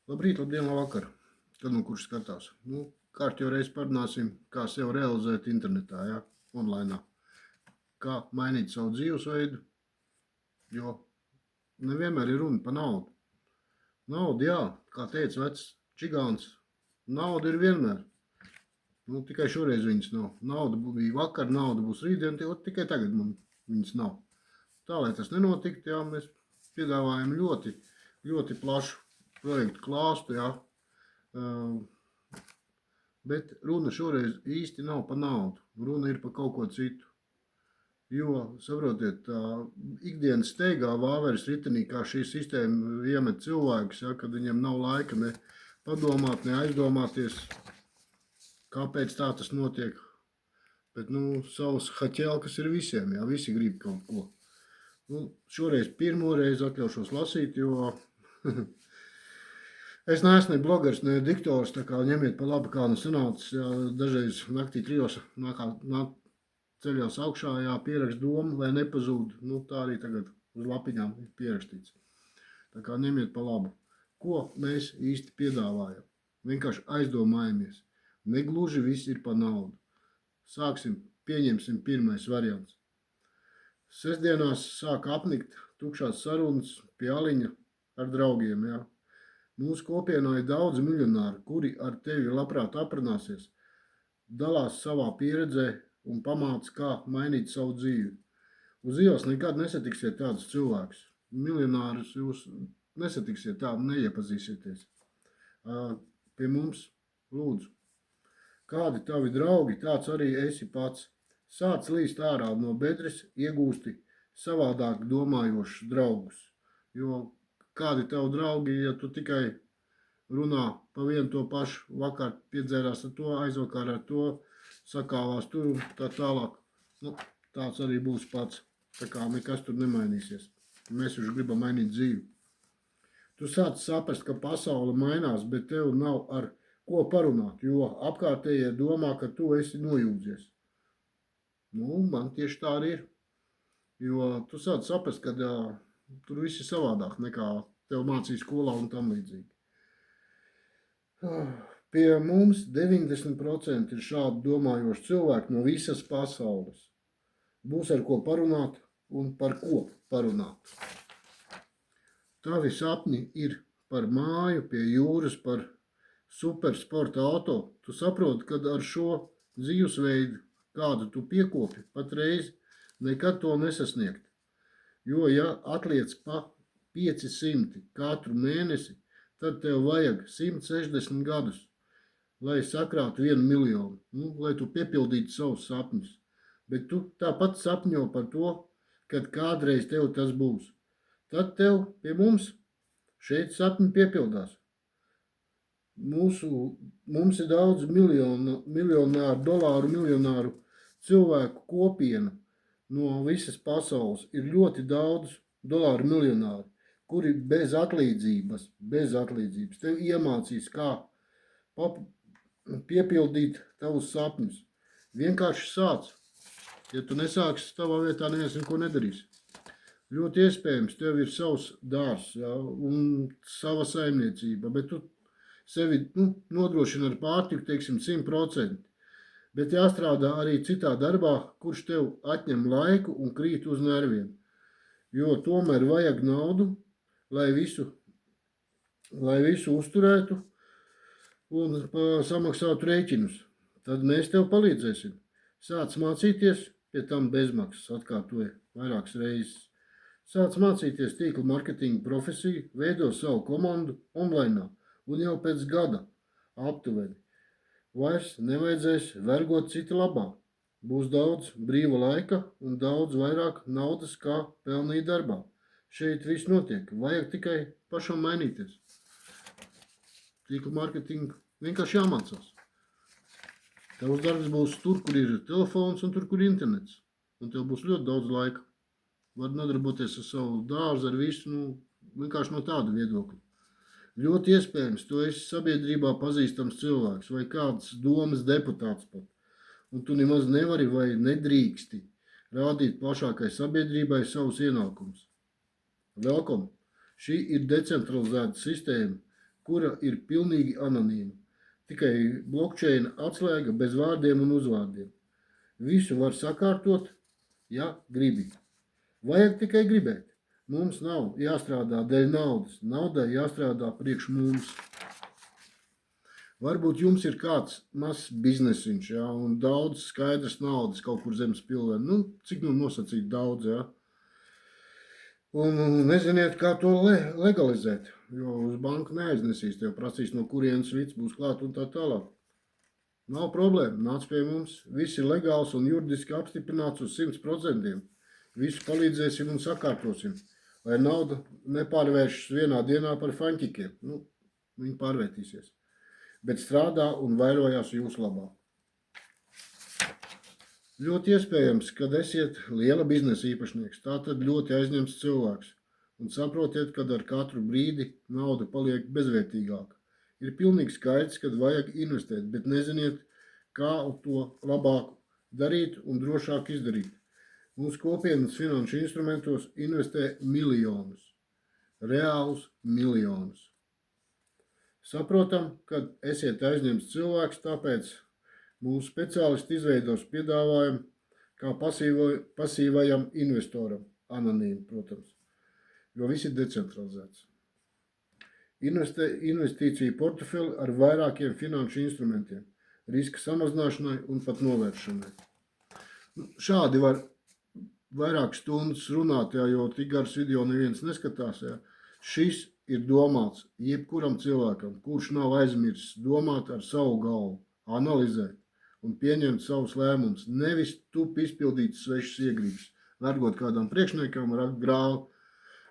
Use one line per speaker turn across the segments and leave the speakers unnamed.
Labrīt, labdien, labvakar, kad nu kurš skatās. Kārtīgi reiz parunāsim, kā sev realizēt internetā, ja, online. Kā mainīt savu dzīvesveidu, jo nevienmēr ir runa par naudu. Nauda, jā, kā teica vecs čigāns, nauda ir vienmēr. Tikai šoreiz viņas nav. Nauda bija vakar, nauda būs rītdien, tikai tagad man viņas nav. Tā, lai tas nenotiktu, jā, mēs piedāvājam ļoti, ļoti plašu projektu klāstu, jā. Bet runa šoreiz īsti nav par naudu. Runa ir par kaut ko citu. Jo, saprotiet, ikdienas steigā vāveres ritenī, kā šī sistēma iemet cilvēkus, ja, kad viņiem nav laika ne padomāt, ne aizdomāties, kāpēc tā tas notiek. Bet, savas haķelkas ir visiem, jā, visi grib kaut ko. Šoreiz pirmo reizi atļaušos lasīt, jo es neesmu ne blogers, ne diktors, tā kā ņemiet pa labi, kā sanācis, jā, dažreiz naktī 3 ceļos augšā, jā, pierakst domu, lai nepazūd. Tā arī tagad uz lapiņām ir pierakstīts. Tā kā ņemiet pa labu. Ko mēs īsti piedāvājam? Vienkārši aizdomājamies. Negluži viss ir par naudu. Pieņemsim pirmais variants. Sestdienās sāk apnikt tukšās sarunas pie aliņa ar draugiem, jā. Mūsu kopienā ir daudz miljonāri, kuri ar tevi labprāt aprunāsies, dalās savā pieredzē un pamāca, kā mainīt savu dzīvi. Uz ielas nekad nesatiksiet tādus cilvēkus. Miljonārus jūs nesatiksiet tādu, neiepazīsieties. Pie mums, lūdzu, kādi tavi draugi, tāds arī esi pats. Sāc līst ārā no bedres, iegūsti savādāk domājošus draugus. Jo kādi tavi draugi, ja tu tikai runā pa vienu to pašu, vakar piedzērās ar to, aizvakar ar to, sakāvās tur un tā tālāk. Tāds arī būs pats. Tā kā nekas tur nemainīsies. Mēs už gribam mainīt dzīvi. Tu sāc saprast, ka pasaule mainās, bet tev nav ar ko parunāt, jo apkārtējie domā, ka tu esi nojūdzies. Man tieši tā arī ir. Jo tu sāc saprast, ka tur viss ir savādāk nekā tev mācīja skolā un tam līdzīgi. Pie mums 90% ir šādi domājoši cilvēki no visas pasaules. Būs ar ko parunāt un par ko parunāt. Tavi sapņi ir par māju pie jūras, par supersporta auto. Tu saproti, kad ar šo dzīvesveidu, kādu tu piekopi, patreiz nekad to nesasniegt. Jo, ja atliec pa 500 katru mēnesi, tad tev vajag 160 gadus, lai sakrātu 1 miljonu, lai tu piepildītu savus sapņus. Bet tu tāpat sapņo par to, kad kādreiz tev tas būs. Tad tev pie mums šeit sapņi piepildās. Mums ir daudz miljonāru, dolāru miljonāru cilvēku kopiena no visas pasaules. Ir ļoti daudz dolāru miljonāru, kuri bez atlīdzības tev iemācīs, kā piepildīt tavus sapņus. Vienkārši sāc. Ja tu nesāksi, tavā vietā neviens neko nedarīs. Ļoti iespējams, tev ir savs dārs, ja, un sava saimniecība, bet tu sevi nodrošina ar pārtiku, teiksim, 100%. Bet jāstrādā arī citā darbā, kurš tev atņem laiku un krīt uz nerviem. Jo tomēr vajag naudu, lai visu uzturētu un samaksātu rēķinus. Tad mēs tev palīdzēsim. Sāc mācīties, pie tam bezmaksas, atkārtoju vairākas reizes. Sāc mācīties tīkla marketinga profesiju, veido savu komandu online un jau pēc gada aptuveni. Vairs nevajadzēs vergot cita labā. Būs daudz brīva laika un daudz vairāk naudas, kā pelnīt darbā. Šeit viss notiek. Vajag tikai pašam mainīties. Tīkla marketinga vienkārši jāmācās. Tavs darbs būs tur, kur ir telefons un tur, kur ir internets. Un tev būs ļoti daudz laika. Var nodarboties ar savu dārzu, ar visu, vienkārši no tāda viedokļa. Ļoti iespējams, tu esi sabiedrībā pazīstams cilvēks vai kāds domas deputāts pat. Un tu nemaz nevari vai nedrīksti rādīt plašākai sabiedrībai savus ienākumus. Welcome! Šī ir decentralizēta sistēma, kura ir pilnīgi anonīma. Tikai blockchain atslēga bez vārdiem un uzvārdiem. Visu var sakārtot, ja gribi. Vajag tikai gribēt. Mums nav jāstrādā dēļ naudas. Naudai jāstrādā priekš mums. Varbūt jums ir kāds mazs biznesiņš, ja, un daudz skaidras naudas kaut kur zemes pilvē. Cik nosacīt daudz, ja. Un neziniet, kā to legalizēt, jo uz banku neaiznesīs, tev prasīs, no kurienes vids būs klāt un tā tālāk. Nav problēma, nāc pie mums, viss ir legāls un juridiski apstiprināts uz 100%. Visu palīdzēsim un sakārtosim, lai nauda nepārvēršas vienā dienā par faņķikiem. Viņi pārvērtīsies, bet strādā un vairojās jūsu labā. Ļoti iespējams, kad esiet liela biznesa īpašnieks, tā tad ļoti aizņemts cilvēks. Un saprotiet, kad ar katru brīdi nauda paliek bezvērtīgāka. Ir pilnīgi skaidrs, kad vajag investēt, bet neziniet, kā to labāk darīt un drošāk izdarīt. Mūsu kopienas finanšu instrumentos investē miljonus, reālus miljonus. Saprotam, kad esiet aizņemts cilvēks, tāpēc mūsu speciālisti izveidos piedāvājumu kā pasīvajam investoram, anonīmi, protams, jo viss ir decentralizēts. Investīciju portfeli ar vairākiem finanšu instrumentiem, riska samazināšanai un pat novēršanai. Šādi var vairāk stundas runāt, jo tik gars video neviens neskatās. Šis ir domāts jebkuram cilvēkam, kurš nav aizmirsis domāt ar savu galvu, analizēt un pieņemt savus lēmumus, nevis tup izpildīt svešas iegribas, vergot kādām priekšniekam, rakt grāvu,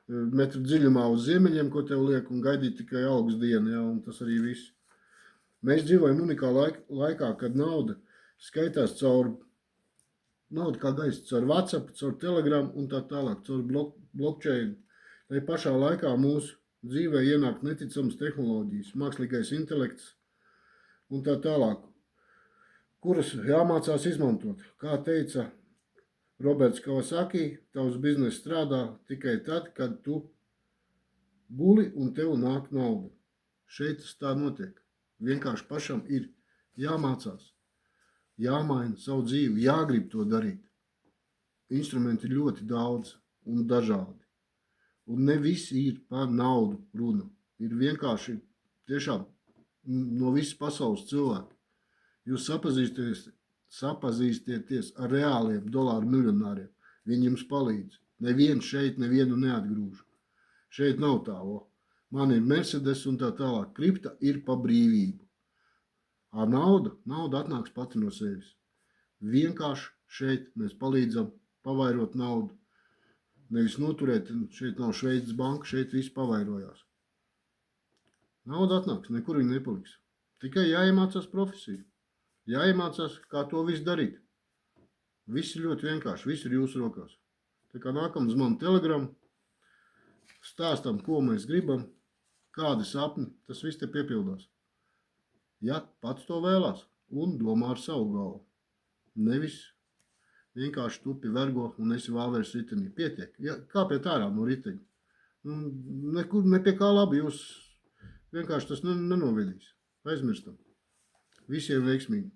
metru dziļumā uz ziemeļiem, ko tev liek, un gaidīt tikai algas dienu, un tas arī viss. Mēs dzīvojam unikālā laikā, kad nauda skaitās nauda kā gaisa, caur WhatsApp, caur Telegram un tā tālāk, caur blockchain. Tai pašā laikā mūsu dzīvē ienāk neticamas tehnoloģijas, mākslīgais intelekts un tā tālāk, kuras jāmācās izmantot. Kā teica Roberts Kawasaki, tavs bizness strādā tikai tad, kad tu guli un tev nāk nauda. Šeit tas tā notiek. Vienkārši pašam ir jāmācās, jāmaina savu dzīvi, jāgrib to darīt. Instrumenti ir ļoti daudz un dažādi. Un ne visi ir par naudu runa. Ir vienkārši tiešām no visas pasaules cilvēki. Jūs sapazīstieties ar reāliem dolāru miljonāriem. Viņi jums palīdz. Neviens šeit nevienu neatgrūž. Šeit nav tā, man ir Mercedes un tā tālāk. Kripta ir pa brīvību. Ar nauda atnāks pati no sevis. Vienkārši šeit mēs palīdzam pavairot naudu. Nevis noturēt, šeit nav Šveices banka, šeit viss pavairojās. Nauda atnāks, nekur viņa nepaliks. Tikai jāiemācās profesiju. Jāiemācās, kā to visu darīt. Viss ir ļoti vienkārši, viss ir jūsu rokās. Tā kā nākam uz manu Telegram, stāstam, ko mēs gribam, kādi sapņi, tas viss te piepildās. Ja pats to vēlās un domā ar savu galvu. Nevis vienkārši tupi vergo un esi vāveres ritenī. Pietiek. Kāpiet ārā no riteņa. Nekur, ne pie kā labi, jūs vienkārši tas nenovedīs. Aizmirstam. Visiem veiksmīgi.